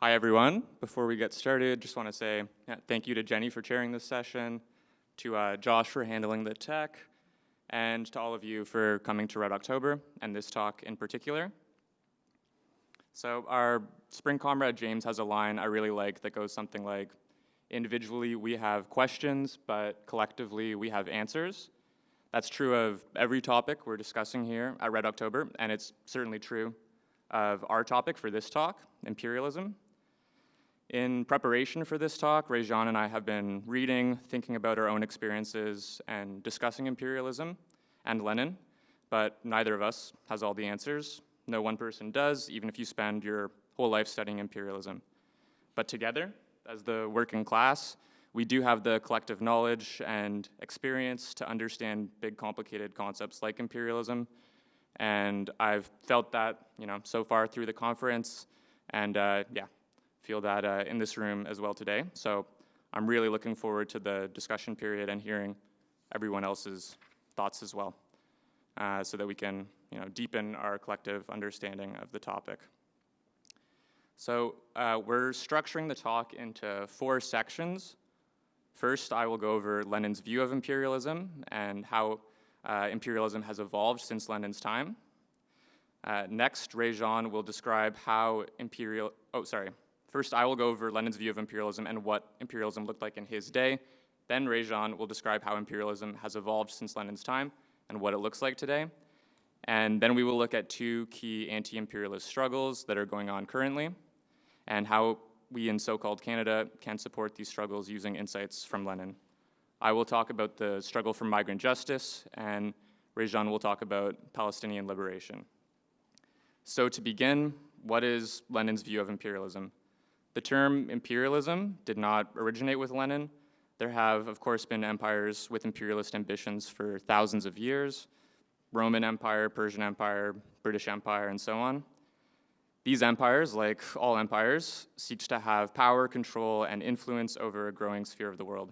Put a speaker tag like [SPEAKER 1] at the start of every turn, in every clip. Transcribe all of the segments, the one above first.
[SPEAKER 1] Hi, everyone. Before we get started, just want to say thank you to Jenny for chairing this session, to Josh for handling the tech, and to all of you for coming to Red October, and this talk in particular. So our spring comrade James has a line I really like that goes something like, individually we have questions, but collectively we have answers. That's true of every topic we're discussing here at Red October, and it's certainly true of our topic for this talk, imperialism. In preparation for this talk, Rajean and I have been reading, thinking about our own experiences, and discussing imperialism and Lenin, but neither of us has all the answers. No one person does, even if you spend your whole life studying imperialism. But together, as the working class, we do have the collective knowledge and experience to understand big, complicated concepts like imperialism. And I've felt that, so far through the conference, and feel that in this room as well today. So I'm really looking forward to the discussion period and hearing everyone else's thoughts as well, so that we can, deepen our collective understanding of the topic. So we're structuring the talk into 4 sections. First, I will go over Lenin's view of imperialism and how imperialism has evolved since Lenin's time. Next, Rajean will describe how First, I will go over Lenin's view of imperialism and what imperialism looked like in his day. Then Rajean will describe how imperialism has evolved since Lenin's time and what it looks like today. And then we will look at 2 key anti-imperialist struggles that are going on currently and how we in so-called Canada can support these struggles using insights from Lenin. I will talk about the struggle for migrant justice, and Rajean will talk about Palestinian liberation. So to begin, what is Lenin's view of imperialism? The term imperialism did not originate with Lenin. There have, of course, been empires with imperialist ambitions for thousands of years: Roman Empire, Persian Empire, British Empire, and so on. These empires, like all empires, seek to have power, control, and influence over a growing sphere of the world.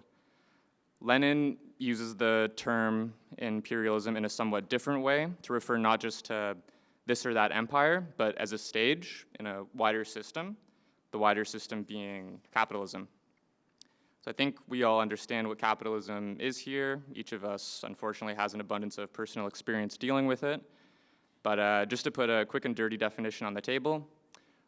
[SPEAKER 1] Lenin uses the term imperialism in a somewhat different way to refer not just to this or that empire, but as a stage in a wider system, the wider system being capitalism. So I think we all understand what capitalism is here. Each of us, unfortunately, has an abundance of personal experience dealing with it. But just to put a quick and dirty definition on the table,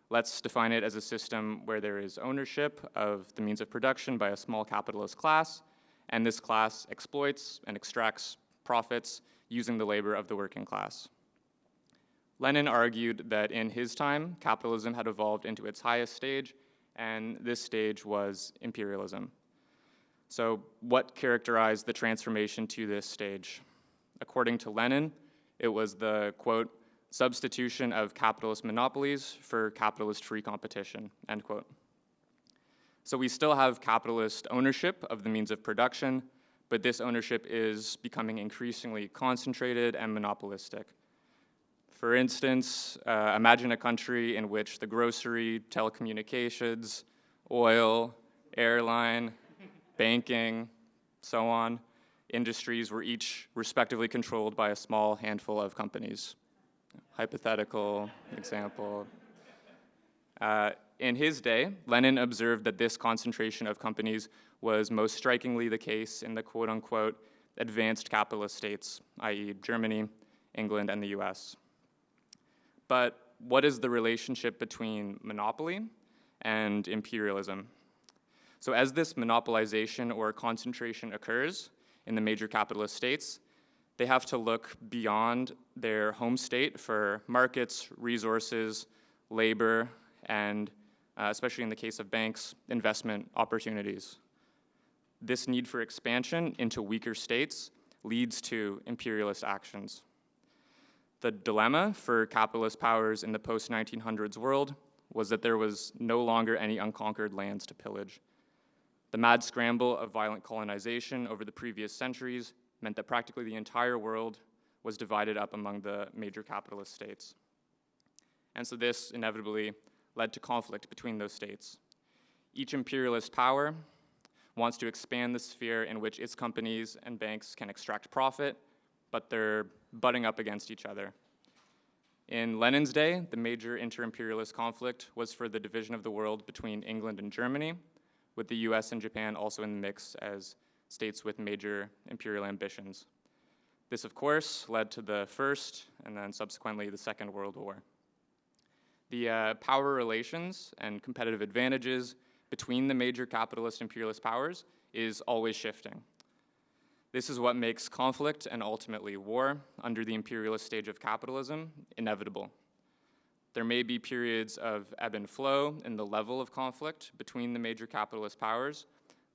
[SPEAKER 1] let's define it as a system where there is ownership of the means of production by a small capitalist class, and this class exploits and extracts profits using the labor of the working class. Lenin argued that in his time, capitalism had evolved into its highest stage, and this stage was imperialism. So what characterized the transformation to this stage? According to Lenin, it was the, quote, substitution of capitalist monopolies for capitalist free competition, end quote. So we still have capitalist ownership of the means of production, but this ownership is becoming increasingly concentrated and monopolistic. For instance, imagine a country in which the grocery, telecommunications, oil, airline, banking, so on, industries were each respectively controlled by a small handful of companies. Hypothetical example. In his day, Lenin observed that this concentration of companies was most strikingly the case in the quote-unquote advanced capitalist states, i.e. Germany, England, and the US. But what is the relationship between monopoly and imperialism? So as this monopolization or concentration occurs in the major capitalist states, they have to look beyond their home state for markets, resources, labor, and especially in the case of banks, investment opportunities. This need for expansion into weaker states leads to imperialist actions. The dilemma for capitalist powers in the post-1900s world was that there was no longer any unconquered lands to pillage. The mad scramble of violent colonization over the previous centuries meant that practically the entire world was divided up among the major capitalist states. And so this inevitably led to conflict between those states. Each imperialist power wants to expand the sphere in which its companies and banks can extract profit, but they're butting up against each other. In Lenin's day, the major inter-imperialist conflict was for the division of the world between England and Germany, with the US and Japan also in the mix as states with major imperial ambitions. This, of course, led to the First and then subsequently the Second World War. The power relations and competitive advantages between the major capitalist imperialist powers is always shifting. This is what makes conflict and ultimately war under the imperialist stage of capitalism inevitable. There may be periods of ebb and flow in the level of conflict between the major capitalist powers,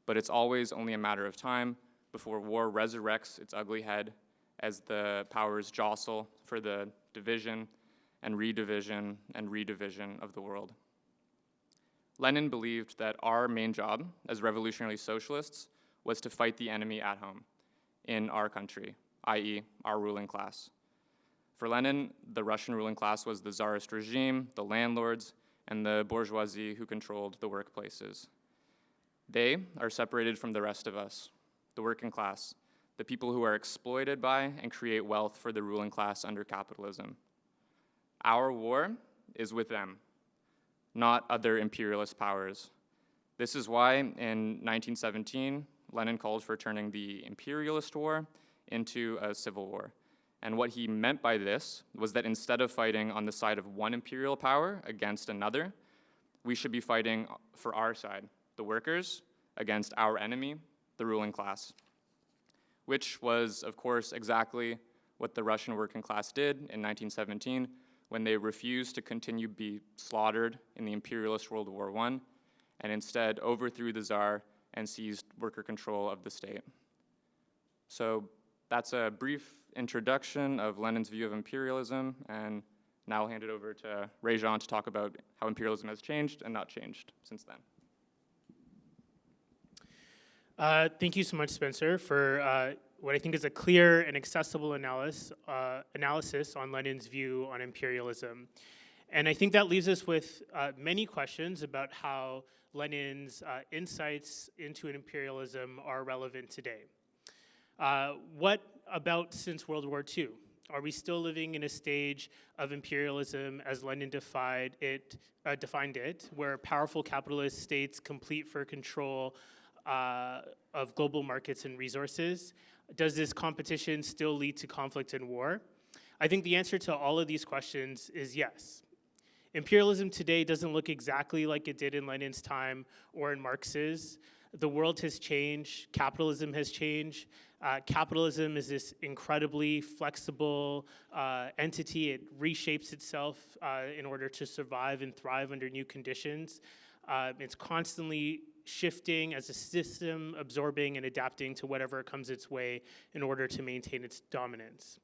[SPEAKER 1] but it's always only a matter of time before war resurrects its ugly head as the powers jostle for the division and redivision of the world. Lenin believed that our main job as revolutionary socialists was to fight the enemy at home, in our country, i.e., our ruling class. For Lenin, the Russian ruling class was the Tsarist regime, the landlords, and the bourgeoisie who controlled the workplaces. They are separated from the rest of us, the working class, the people who are exploited by and create wealth for the ruling class under capitalism. Our war is with them, not other imperialist powers. This is why in 1917, Lenin called for turning the imperialist war into a civil war. And what he meant by this was that instead of fighting on the side of one imperial power against another, we should be fighting for our side, the workers, against our enemy, the ruling class. Which was, of course, exactly what the Russian working class did in 1917 when they refused to continue to be slaughtered in the imperialist World War I and instead overthrew the Tsar and seized worker control of the state. So that's a brief introduction of Lenin's view of imperialism, and now I'll hand it over to Rajean to talk about how imperialism has changed and not changed since then.
[SPEAKER 2] Thank you so much, Spencer, for what I think is a clear and accessible analysis on Lenin's view on imperialism. And I think that leaves us with many questions about how Lenin's insights into an imperialism are relevant today. What about since World War II? Are we still living in a stage of imperialism as Lenin defined it, where powerful capitalist states compete for control of global markets and resources? Does this competition still lead to conflict and war? I think the answer to all of these questions is yes. Imperialism today doesn't look exactly like it did in Lenin's time or in Marx's. The world has changed, capitalism has changed. Capitalism is this incredibly flexible entity. It reshapes itself in order to survive and thrive under new conditions. It's constantly shifting as a system, absorbing and adapting to whatever comes its way in order to maintain its dominance.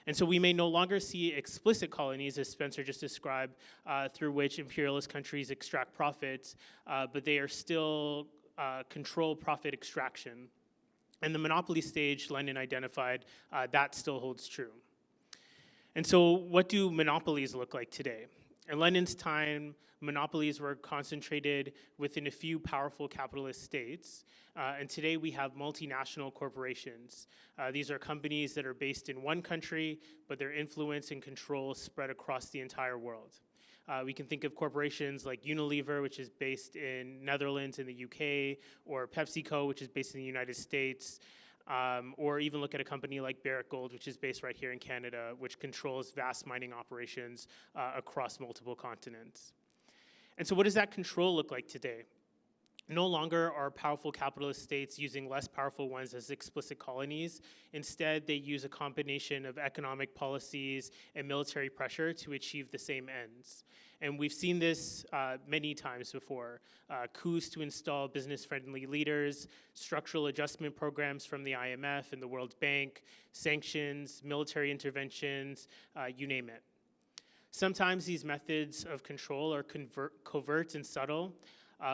[SPEAKER 2] And so we may no longer see explicit colonies, as Spencer just described, through which imperialist countries extract profits, but they are still control profit extraction. And the monopoly stage Lenin identified, that still holds true. And so what do monopolies look like today? In Lenin's time, monopolies were concentrated within a few powerful capitalist states, and today we have multinational corporations. These are companies that are based in one country, but their influence and control spread across the entire world. We can think of corporations like Unilever, which is based in Netherlands and the UK, or PepsiCo, which is based in the United States, or even look at a company like Barrick Gold, which is based right here in Canada, which controls vast mining operations across multiple continents. And so what does that control look like today? No longer are powerful capitalist states using less powerful ones as explicit colonies. Instead, they use a combination of economic policies and military pressure to achieve the same ends. And we've seen this many times before. Coups to install business-friendly leaders, structural adjustment programs from the IMF and the World Bank, sanctions, military interventions, you name it. Sometimes these methods of control are covert and subtle,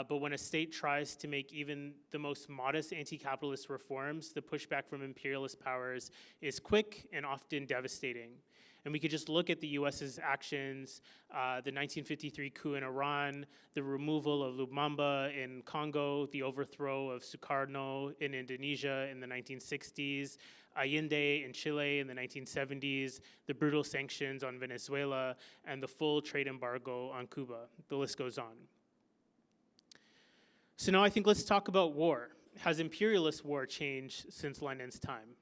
[SPEAKER 2] but when a state tries to make even the most modest anti-capitalist reforms, the pushback from imperialist powers is quick and often devastating. And we could just look at the US's actions, the 1953 coup in Iran, the removal of Lumumba in Congo, the overthrow of Sukarno in Indonesia in the 1960s, Allende in Chile in the 1970s, the brutal sanctions on Venezuela, and the full trade embargo on Cuba. The list goes on. So now I think let's talk about war. Has imperialist war changed since Lenin's time?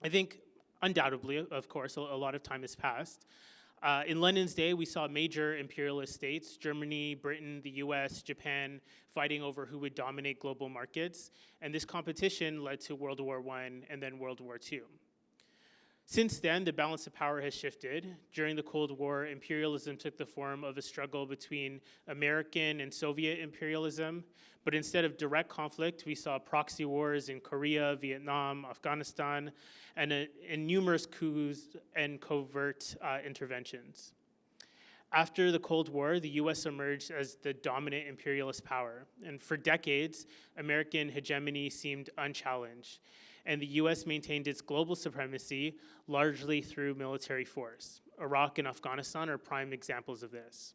[SPEAKER 2] I think undoubtedly, of course, a lot of time has passed. In Lenin's day, we saw major imperialist states, Germany, Britain, the US, Japan, fighting over who would dominate global markets. And this competition led to World War I and then World War II. Since then, the balance of power has shifted. During the Cold War, imperialism took the form of a struggle between American and Soviet imperialism. But instead of direct conflict, we saw proxy wars in Korea, Vietnam, Afghanistan, and numerous coups and covert interventions. After the Cold War, the US emerged as the dominant imperialist power. And for decades, American hegemony seemed unchallenged. And the US maintained its global supremacy largely through military force. Iraq and Afghanistan are prime examples of this.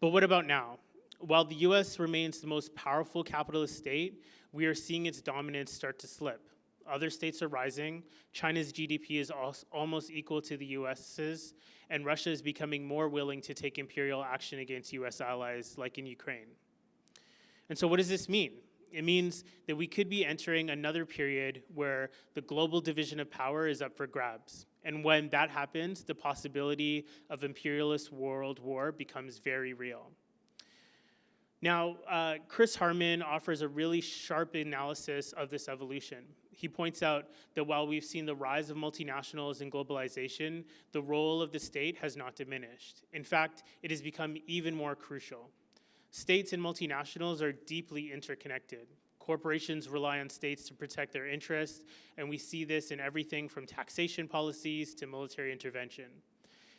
[SPEAKER 2] But what about now? While the US remains the most powerful capitalist state, we are seeing its dominance start to slip. Other states are rising, China's GDP is almost equal to the US's, and Russia is becoming more willing to take imperial action against US allies like in Ukraine. And so what does this mean? It means that we could be entering another period where the global division of power is up for grabs. And when that happens, the possibility of imperialist world war becomes very real. Now, Chris Harman offers a really sharp analysis of this evolution. He points out that while we've seen the rise of multinationals and globalization, the role of the state has not diminished. In fact, it has become even more crucial. States and multinationals are deeply interconnected. Corporations rely on states to protect their interests, and we see this in everything from taxation policies to military intervention.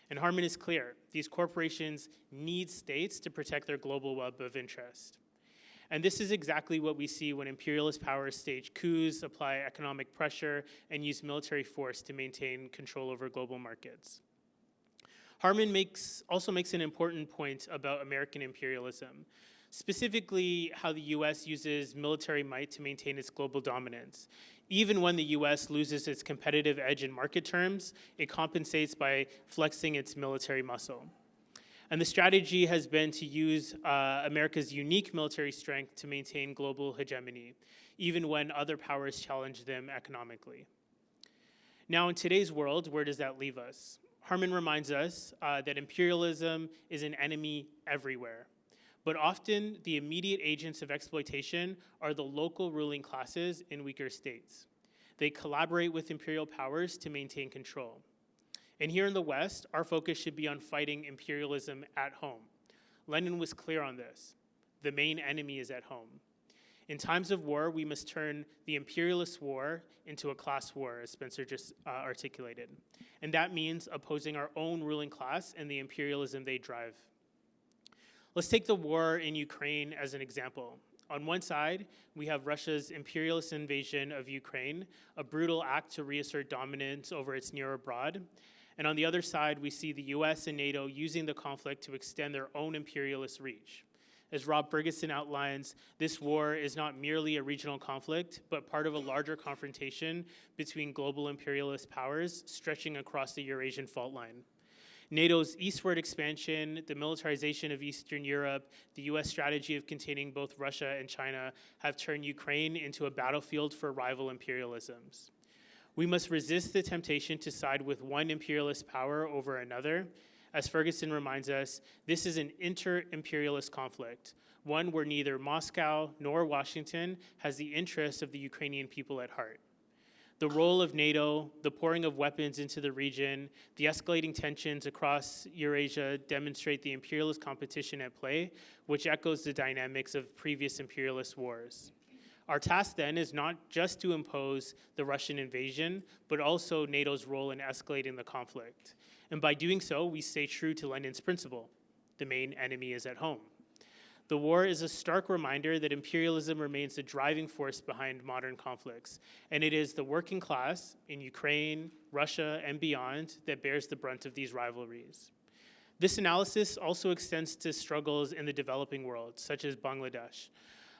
[SPEAKER 2] And Harman is clear, these corporations need states to protect their global web of interest. And this is exactly what we see when imperialist powers stage coups, apply economic pressure, and use military force to maintain control over global markets. Harman also makes an important point about American imperialism, specifically how the US uses military might to maintain its global dominance. Even when the US loses its competitive edge in market terms, it compensates by flexing its military muscle. And the strategy has been to use America's unique military strength to maintain global hegemony, even when other powers challenge them economically. Now, in today's world, where does that leave us? Harman reminds us that imperialism is an enemy everywhere. But often, the immediate agents of exploitation are the local ruling classes in weaker states. They collaborate with imperial powers to maintain control. And here in the West, our focus should be on fighting imperialism at home. Lenin was clear on this. The main enemy is at home. In times of war, we must turn the imperialist war into a class war, as Spencer just articulated. And that means opposing our own ruling class and the imperialism they drive. Let's take the war in Ukraine as an example. On one side, we have Russia's imperialist invasion of Ukraine, a brutal act to reassert dominance over its near abroad. And on the other side, we see the US and NATO using the conflict to extend their own imperialist reach. As Rob Ferguson outlines, this war is not merely a regional conflict, but part of a larger confrontation between global imperialist powers stretching across the Eurasian fault line. NATO's eastward expansion, the militarization of Eastern Europe, the US strategy of containing both Russia and China have turned Ukraine into a battlefield for rival imperialisms. We must resist the temptation to side with one imperialist power over another. As Ferguson reminds us, this is an inter-imperialist conflict, one where neither Moscow nor Washington has the interests of the Ukrainian people at heart. The role of NATO, the pouring of weapons into the region, the escalating tensions across Eurasia demonstrate the imperialist competition at play, which echoes the dynamics of previous imperialist wars. Our task then is not just to impose the Russian invasion, but also NATO's role in escalating the conflict. And by doing so, we stay true to Lenin's principle: the main enemy is at home. The war is a stark reminder that imperialism remains the driving force behind modern conflicts, and it is the working class in Ukraine, Russia, and beyond that bears the brunt of these rivalries. This analysis also extends to struggles in the developing world, such as Bangladesh.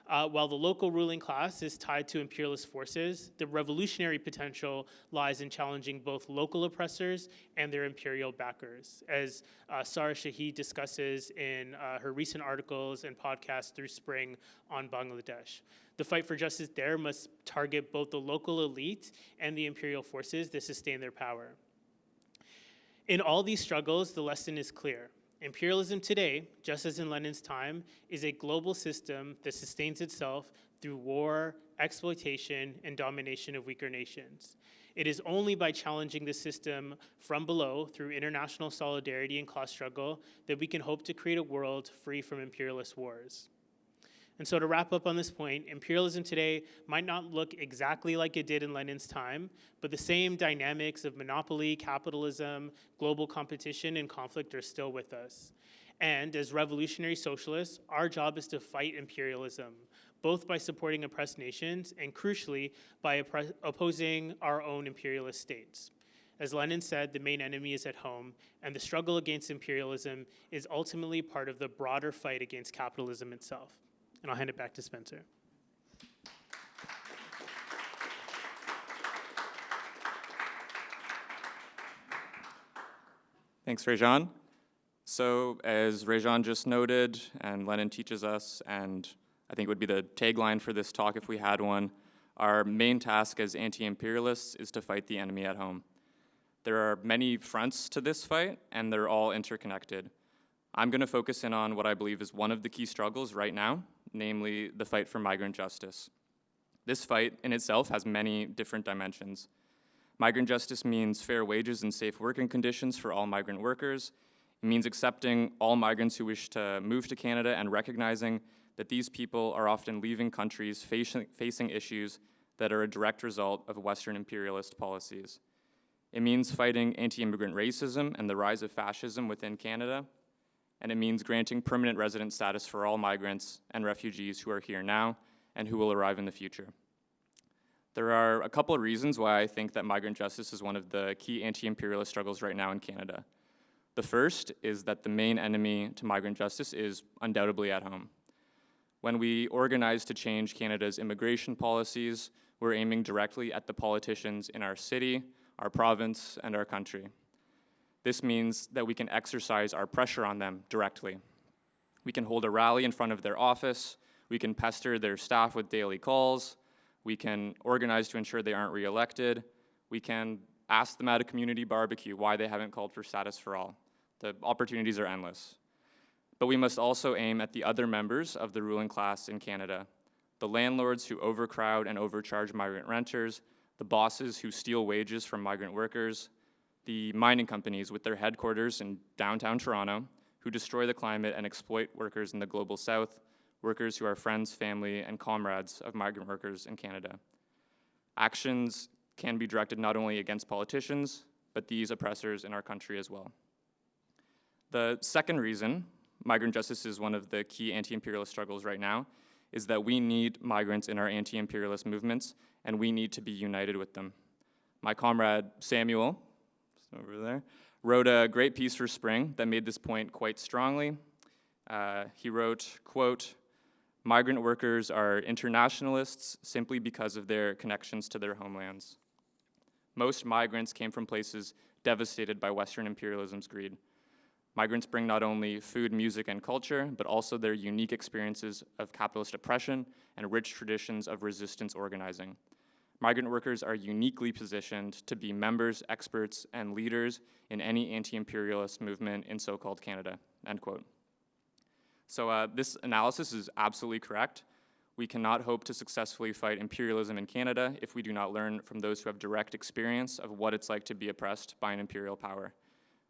[SPEAKER 2] While the local ruling class is tied to imperialist forces, the revolutionary potential lies in challenging both local oppressors and their imperial backers, as Sarah Shahi discusses in her recent articles and podcasts through Spring on Bangladesh. The fight for justice there must target both the local elite and the imperial forces that sustain their power. In all these struggles, the lesson is clear. Imperialism today, just as in Lenin's time, is a global system that sustains itself through war, exploitation, and domination of weaker nations. It is only by challenging the system from below through international solidarity and class struggle that we can hope to create a world free from imperialist wars. And so to wrap up on this point, imperialism today might not look exactly like it did in Lenin's time, but the same dynamics of monopoly, capitalism, global competition, and conflict are still with us. And as revolutionary socialists, our job is to fight imperialism, both by supporting oppressed nations and, crucially, by opposing our own imperialist states. As Lenin said, the main enemy is at home, and the struggle against imperialism is ultimately part of the broader fight against capitalism itself. And I'll hand it back to Spencer.
[SPEAKER 1] Thanks, Rajean. So as Rajean just noted, and Lenin teaches us, and I think would be the tagline for this talk if we had one, our main task as anti-imperialists is to fight the enemy at home. There are many fronts to this fight, and they're all interconnected. I'm going to focus in on what I believe is one of the key struggles right now, namely the fight for migrant justice. This fight in itself has many different dimensions. Migrant justice means fair wages and safe working conditions for all migrant workers. It means accepting all migrants who wish to move to Canada and recognizing that these people are often leaving countries facing issues that are a direct result of Western imperialist policies. It means fighting anti-immigrant racism and the rise of fascism within Canada. And it means granting permanent resident status for all migrants and refugees who are here now and who will arrive in the future. There are a couple of reasons why I think that migrant justice is one of the key anti-imperialist struggles right now in Canada. The first is that the main enemy to migrant justice is undoubtedly at home. When we organize to change Canada's immigration policies, we're aiming directly at the politicians in our city, our province, and our country. This means that we can exercise our pressure on them directly. We can hold a rally in front of their office, we can pester their staff with daily calls, we can organize to ensure they aren't reelected, we can ask them at a community barbecue why they haven't called for status for all. The opportunities are endless. But we must also aim at the other members of the ruling class in Canada, the landlords who overcrowd and overcharge migrant renters, the bosses who steal wages from migrant workers, the mining companies with their headquarters in downtown Toronto, who destroy the climate and exploit workers in the global south, workers who are friends, family, and comrades of migrant workers in Canada. Actions can be directed not only against politicians, but these oppressors in our country as well. The second reason migrant justice is one of the key anti-imperialist struggles right now is that we need migrants in our anti-imperialist movements, and we need to be united with them. My comrade Samuel, over there, wrote a great piece for Spring that made this point quite strongly. He wrote, quote, "Migrant workers are internationalists simply because of their connections to their homelands. Most migrants came from places devastated by Western imperialism's greed. Migrants bring not only food, music, and culture, but also their unique experiences of capitalist oppression and rich traditions of resistance organizing. Migrant workers are uniquely positioned to be members, experts, and leaders in any anti-imperialist movement in so-called Canada," end quote. So this analysis is absolutely correct. We cannot hope to successfully fight imperialism in Canada if we do not learn from those who have direct experience of what it's like to be oppressed by an imperial power.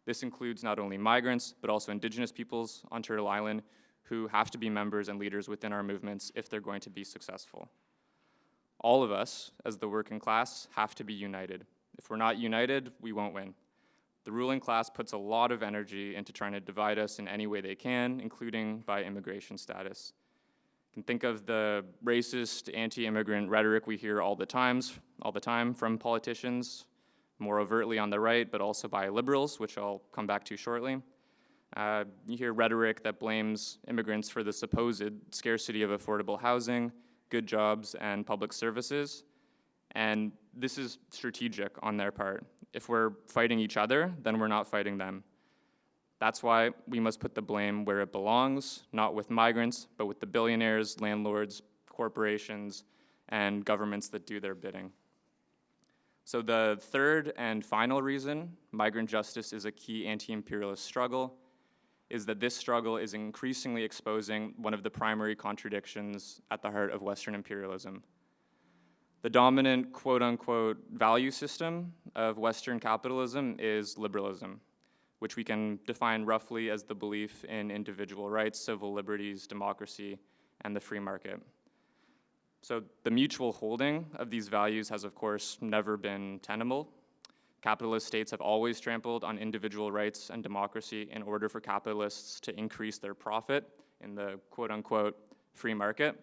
[SPEAKER 1] This includes not only migrants, but also Indigenous peoples on Turtle Island who have to be members and leaders within our movements if they're going to be successful. All of us, as the working class, have to be united. If we're not united, we won't win. The ruling class puts a lot of energy into trying to divide us in any way they can, including by immigration status. You can think of the racist, anti-immigrant rhetoric we hear all the time from politicians, more overtly on the right, but also by liberals, which I'll come back to shortly. You hear rhetoric that blames immigrants for the supposed scarcity of affordable housing, good jobs, and public services. And this is strategic on their part. If we're fighting each other, then we're not fighting them. That's why we must put the blame where it belongs, not with migrants, but with the billionaires, landlords, corporations, and governments that do their bidding. So the third and final reason migrant justice is a key anti-imperialist struggle is that this struggle is increasingly exposing one of the primary contradictions at the heart of Western imperialism. The dominant quote-unquote value system of Western capitalism is liberalism, which we can define roughly as the belief in individual rights, civil liberties, democracy, and the free market. So the mutual holding of these values has, of course, never been tenable. Capitalist states have always trampled on individual rights and democracy in order for capitalists to increase their profit in the quote-unquote free market.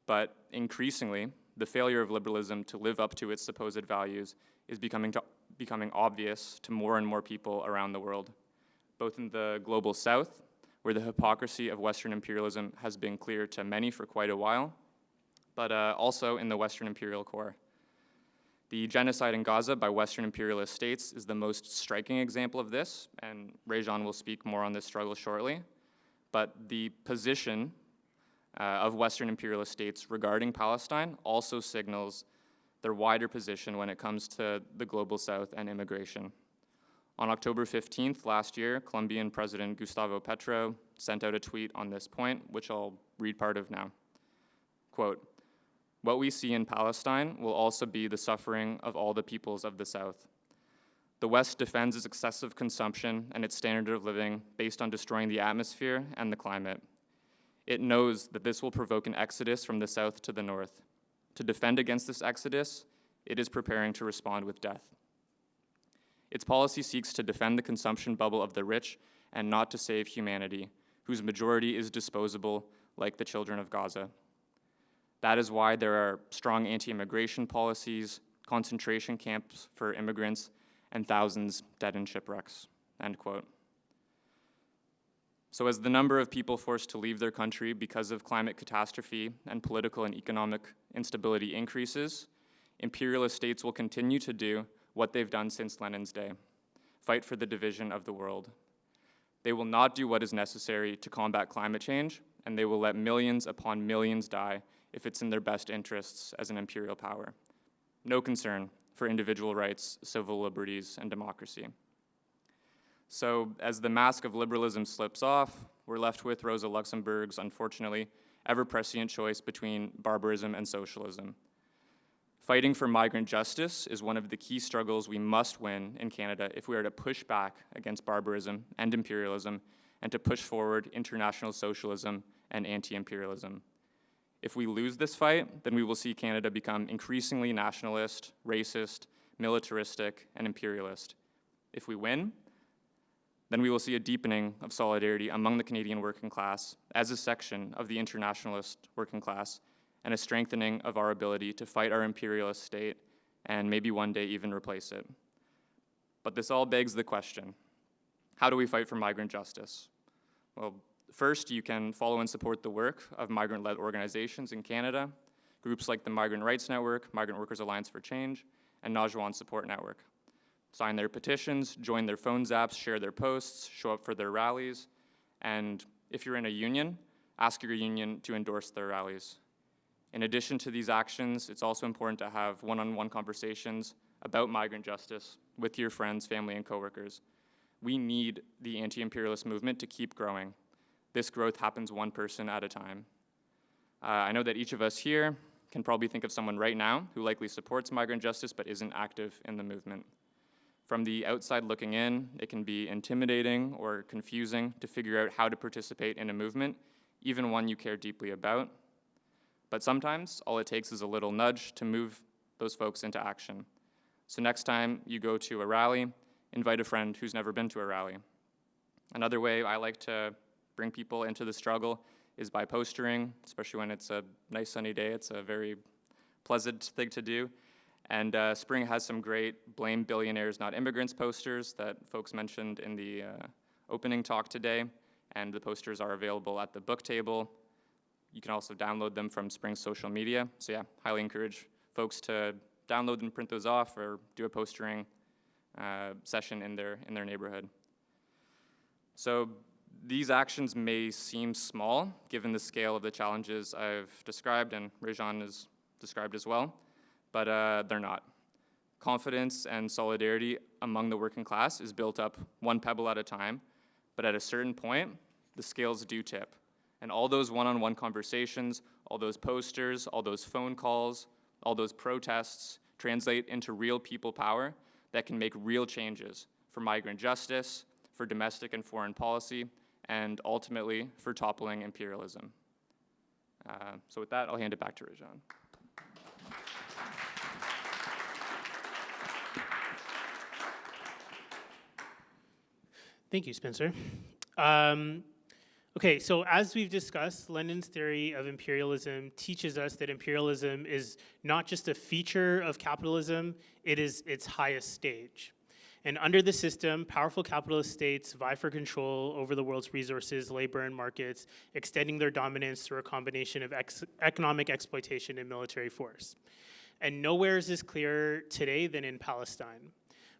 [SPEAKER 1] But increasingly, the failure of liberalism to live up to its supposed values is becoming obvious to more and more people around the world, both in the global south, where the hypocrisy of Western imperialism has been clear to many for quite a while, but also in the Western imperial core. The genocide in Gaza by Western imperialist states is the most striking example of this, and Rajean will speak more on this struggle shortly. But the position of Western imperialist states regarding Palestine also signals their wider position when it comes to the global south and immigration. On October 15th last year, Colombian President Gustavo Petro sent out a tweet on this point, which I'll read part of now. Quote, "What we see in Palestine will also be the suffering of all the peoples of the South. The West defends its excessive consumption and its standard of living based on destroying the atmosphere and the climate. It knows that this will provoke an exodus from the South to the North. To defend against this exodus, it is preparing to respond with death. Its policy seeks to defend the consumption bubble of the rich and not to save humanity, whose majority is disposable like the children of Gaza. That is why there are strong anti-immigration policies, concentration camps for immigrants, and thousands dead in shipwrecks," end quote. So as the number of people forced to leave their country because of climate catastrophe and political and economic instability increases, imperialist states will continue to do what they've done since Lenin's day: fight for the division of the world. They will not do what is necessary to combat climate change, and they will let millions upon millions die if it's in their best interests as an imperial power. No concern for individual rights, civil liberties, and democracy. So as the mask of liberalism slips off, we're left with Rosa Luxemburg's, unfortunately, ever-prescient choice between barbarism and socialism. Fighting for migrant justice is one of the key struggles we must win in Canada if we are to push back against barbarism and imperialism and to push forward international socialism and anti-imperialism. If we lose this fight, then we will see Canada become increasingly nationalist, racist, militaristic, and imperialist. If we win, then we will see a deepening of solidarity among the Canadian working class as a section of the internationalist working class, and a strengthening of our ability to fight our imperialist state and maybe one day even replace it. But this all begs the question, how do we fight for migrant justice? Well, first, you can follow and support the work of migrant-led organizations in Canada, groups like the Migrant Rights Network, Migrant Workers Alliance for Change, and Rajean Support Network. Sign their petitions, join their phone zaps, share their posts, show up for their rallies, and if you're in a union, ask your union to endorse their rallies. In addition to these actions, it's also important to have one-on-one conversations about migrant justice with your friends, family, and coworkers. We need the anti-imperialist movement to keep growing. This growth happens one person at a time. I know that each of us here can probably think of someone right now who likely supports migrant justice but isn't active in the movement. From the outside looking in, it can be intimidating or confusing to figure out how to participate in a movement, even one you care deeply about. But sometimes, all it takes is a little nudge to move those folks into action. So next time you go to a rally, invite a friend who's never been to a rally. Another way I like to bring people into the struggle is by postering, especially when it's a nice sunny day. It's a very pleasant thing to do. And Spring has some great Blame Billionaires Not Immigrants posters that folks mentioned in the opening talk today. And the posters are available at the book table. You can also download them from Spring's social media. So yeah, highly encourage folks to download and print those off or do a postering session in their neighborhood. So these actions may seem small given the scale of the challenges I've described and Rajean has described as well, but they're not. Confidence and solidarity among the working class is built up one pebble at a time, but at a certain point, the scales do tip. And all those one-on-one conversations, all those posters, all those phone calls, all those protests translate into real people power that can make real changes for migrant justice, for domestic and foreign policy, and ultimately for toppling imperialism. So with that, I'll hand it back to Rajean.
[SPEAKER 2] Thank you, Spencer. Okay, so as we've discussed, Lenin's theory of imperialism teaches us that imperialism is not just a feature of capitalism, it is its highest stage. And under the system, powerful capitalist states vie for control over the world's resources, labor, and markets, extending their dominance through a combination of economic exploitation and military force. And nowhere is this clearer today than in Palestine.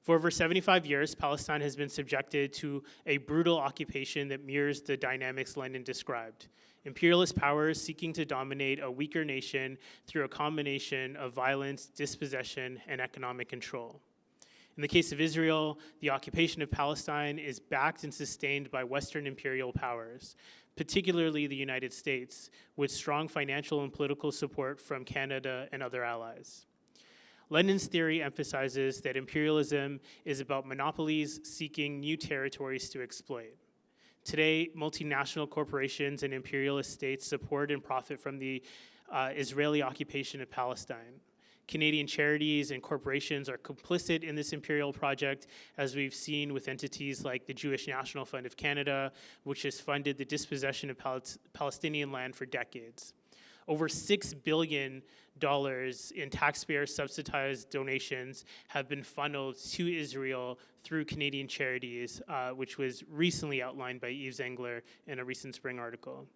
[SPEAKER 2] For over 75 years, Palestine has been subjected to a brutal occupation that mirrors the dynamics Lenin described. Imperialist powers seeking to dominate a weaker nation through a combination of violence, dispossession, and economic control. In the case of Israel, the occupation of Palestine is backed and sustained by Western imperial powers, particularly the United States, with strong financial and political support from Canada and other allies. Lenin's theory emphasizes that imperialism is about monopolies seeking new territories to exploit. Today, multinational corporations and imperialist states support and profit from the Israeli occupation of Palestine. Canadian charities and corporations are complicit in this imperial project, as we've seen with entities like the Jewish National Fund of Canada, which has funded the dispossession of Palestinian land for decades. Over $6 billion in taxpayer-subsidized donations have been funneled to Israel through Canadian charities, which was recently outlined by Yves Engler in a recent Spring article.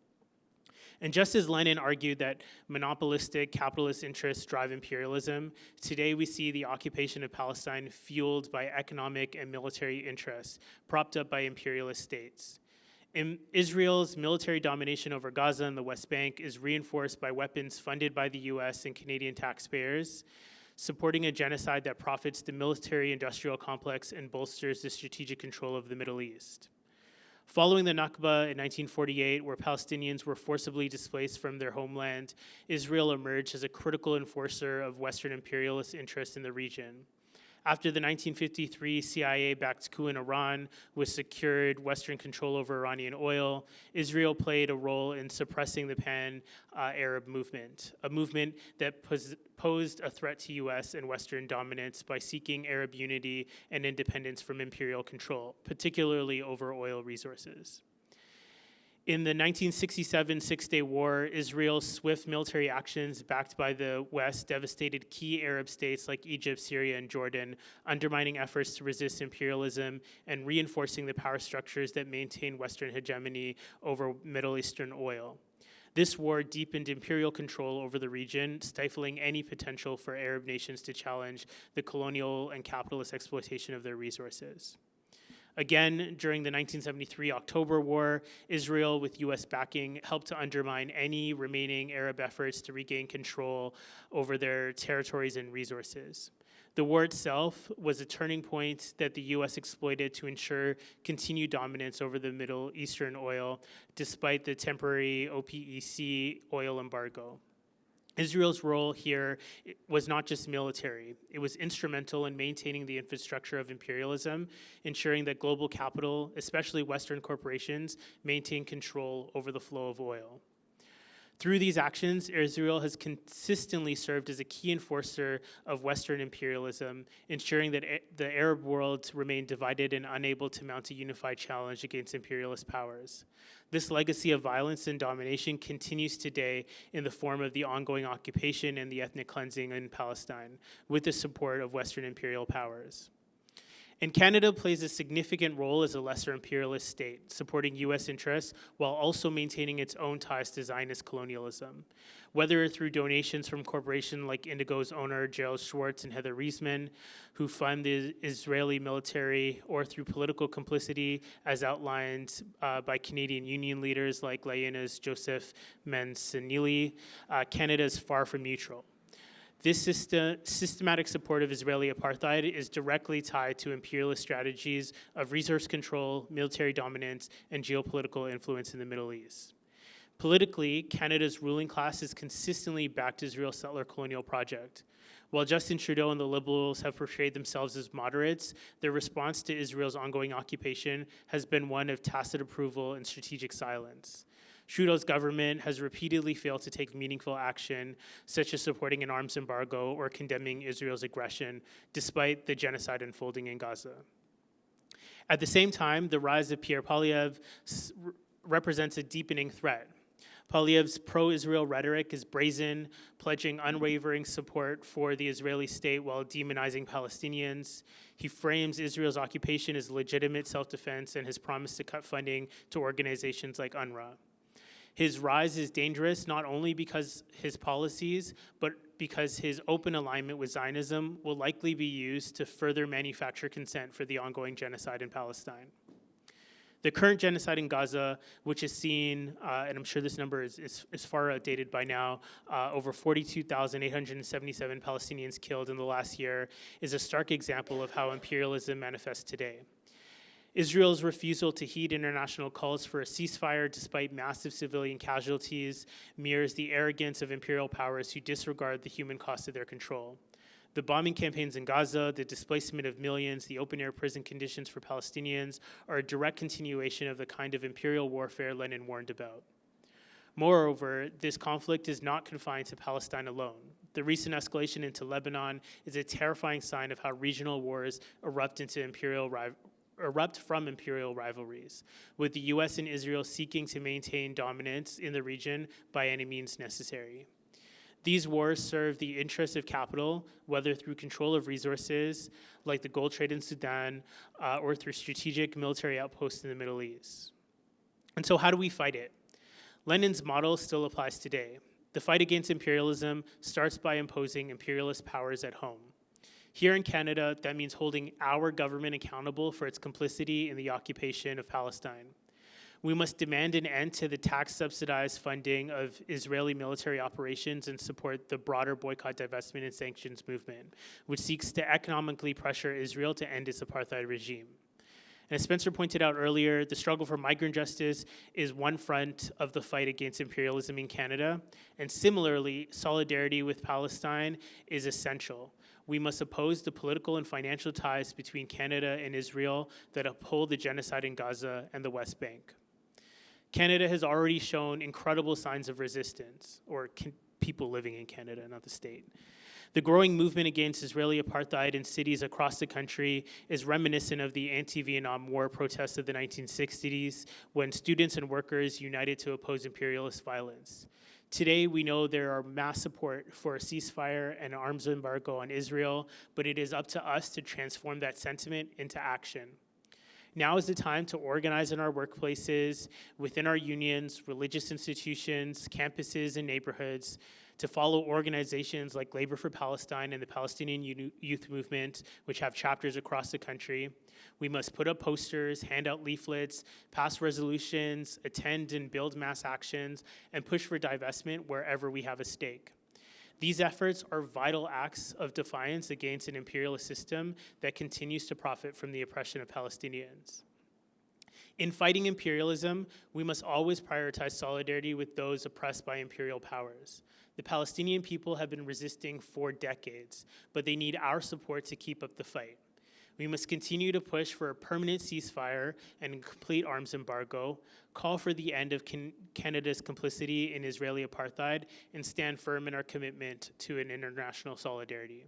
[SPEAKER 2] And just as Lenin argued that monopolistic capitalist interests drive imperialism, today we see the occupation of Palestine fueled by economic and military interests, propped up by imperialist states. Israel's military domination over Gaza and the West Bank is reinforced by weapons funded by the US and Canadian taxpayers, supporting a genocide that profits the military-industrial complex and bolsters the strategic control of the Middle East. Following the Nakba in 1948, where Palestinians were forcibly displaced from their homeland, Israel emerged as a critical enforcer of Western imperialist interests in the region. After the 1953 CIA-backed coup in Iran, which secured Western control over Iranian oil, Israel played a role in suppressing the Pan-Arab movement, a movement that posed a threat to US and Western dominance by seeking Arab unity and independence from imperial control, particularly over oil resources. In the 1967 Six-Day War, Israel's swift military actions backed by the West devastated key Arab states like Egypt, Syria, and Jordan, undermining efforts to resist imperialism and reinforcing the power structures that maintain Western hegemony over Middle Eastern oil. This war deepened imperial control over the region, stifling any potential for Arab nations to challenge the colonial and capitalist exploitation of their resources. Again, during the 1973 October War, Israel, with US backing, helped to undermine any remaining Arab efforts to regain control over their territories and resources. The war itself was a turning point that the US exploited to ensure continued dominance over the Middle Eastern oil, despite the temporary OPEC oil embargo. Israel's role here was not just military. It was instrumental in maintaining the infrastructure of imperialism, ensuring that global capital, especially Western corporations, maintained control over the flow of oil. Through these actions, Israel has consistently served as a key enforcer of Western imperialism, ensuring that the Arab world remained divided and unable to mount a unified challenge against imperialist powers. This legacy of violence and domination continues today in the form of the ongoing occupation and the ethnic cleansing in Palestine, with the support of Western imperial powers. And Canada plays a significant role as a lesser imperialist state, supporting U.S. interests while also maintaining its own ties to Zionist colonialism. Whether through donations from corporations like Indigo's owner Gerald Schwartz and Heather Reisman, who fund the Israeli military, or through political complicity as outlined by Canadian union leaders like Lenin's Joseph Mansanili, Canada is far from neutral. This systematic support of Israeli apartheid is directly tied to imperialist strategies of resource control, military dominance, and geopolitical influence in the Middle East. Politically, Canada's ruling class has consistently backed Israel's settler colonial project. While Justin Trudeau and the Liberals have portrayed themselves as moderates, their response to Israel's ongoing occupation has been one of tacit approval and strategic silence. Trudeau's government has repeatedly failed to take meaningful action, such as supporting an arms embargo or condemning Israel's aggression, despite the genocide unfolding in Gaza. At the same time, the rise of Pierre Poilievre represents a deepening threat. Poilievre's pro-Israel rhetoric is brazen, pledging unwavering support for the Israeli state while demonizing Palestinians. He frames Israel's occupation as legitimate self-defense and has promised to cut funding to organizations like UNRWA. His rise is dangerous not only because his policies, but because his open alignment with Zionism will likely be used to further manufacture consent for the ongoing genocide in Palestine. The current genocide in Gaza, which has seen, and I'm sure this number is far outdated by now, over 42,877 Palestinians killed in the last year, is a stark example of how imperialism manifests today. Israel's refusal to heed international calls for a ceasefire despite massive civilian casualties mirrors the arrogance of imperial powers who disregard the human cost of their control. The bombing campaigns in Gaza, the displacement of millions, the open-air prison conditions for Palestinians are a direct continuation of the kind of imperial warfare Lenin warned about. Moreover, this conflict is not confined to Palestine alone. The recent escalation into Lebanon is a terrifying sign of how regional wars erupt from imperial rivalries, with the U.S. and Israel seeking to maintain dominance in the region by any means necessary. These wars serve the interests of capital, whether through control of resources, like the gold trade in Sudan, or through strategic military outposts in the Middle East. And so how do we fight it? Lenin's model still applies today. The fight against imperialism starts by imposing imperialist powers at home. Here in Canada, that means holding our government accountable for its complicity in the occupation of Palestine. We must demand an end to the tax-subsidized funding of Israeli military operations and support the broader boycott, divestment, and sanctions movement, which seeks to economically pressure Israel to end its apartheid regime. And as Spencer pointed out earlier, the struggle for migrant justice is one front of the fight against imperialism in Canada, and similarly, solidarity with Palestine is essential. We must oppose the political and financial ties between Canada and Israel that uphold the genocide in Gaza and the West Bank. Canada has already shown incredible signs of resistance, or people living in Canada, not the state. The growing movement against Israeli apartheid in cities across the country is reminiscent of the anti-Vietnam War protests of the 1960s, when students and workers united to oppose imperialist violence. Today, we know there are mass support for a ceasefire and arms embargo on Israel, but it is up to us to transform that sentiment into action. Now is the time to organize in our workplaces, within our unions, religious institutions, campuses, and neighborhoods, to follow organizations like Labor for Palestine and the Palestinian Youth Movement, which have chapters across the country. We must put up posters, hand out leaflets, pass resolutions, attend and build mass actions, and push for divestment wherever we have a stake. These efforts are vital acts of defiance against an imperialist system that continues to profit from the oppression of Palestinians. In fighting imperialism, we must always prioritize solidarity with those oppressed by imperial powers. The Palestinian people have been resisting for decades, but they need our support to keep up the fight. We must continue to push for a permanent ceasefire and a complete arms embargo, call for the end of Canada's complicity in Israeli apartheid, and stand firm in our commitment to an international solidarity.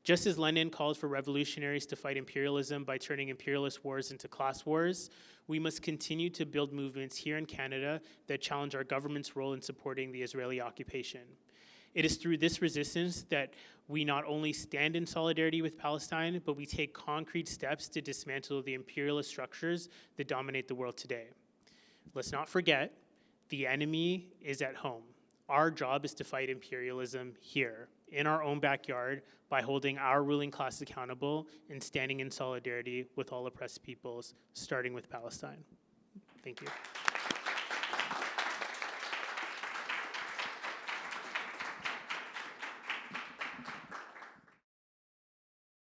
[SPEAKER 2] Just as Lenin called for revolutionaries to fight imperialism by turning imperialist wars into class wars, we must continue to build movements here in Canada that challenge our government's role in supporting the Israeli occupation. It is through this resistance that we not only stand in solidarity with Palestine, but we take concrete steps to dismantle the imperialist structures that dominate the world today. Let's not forget, the enemy is at home. Our job is to fight imperialism here, in our own backyard, by holding our ruling class accountable and standing in solidarity with all oppressed peoples, starting with Palestine. Thank you.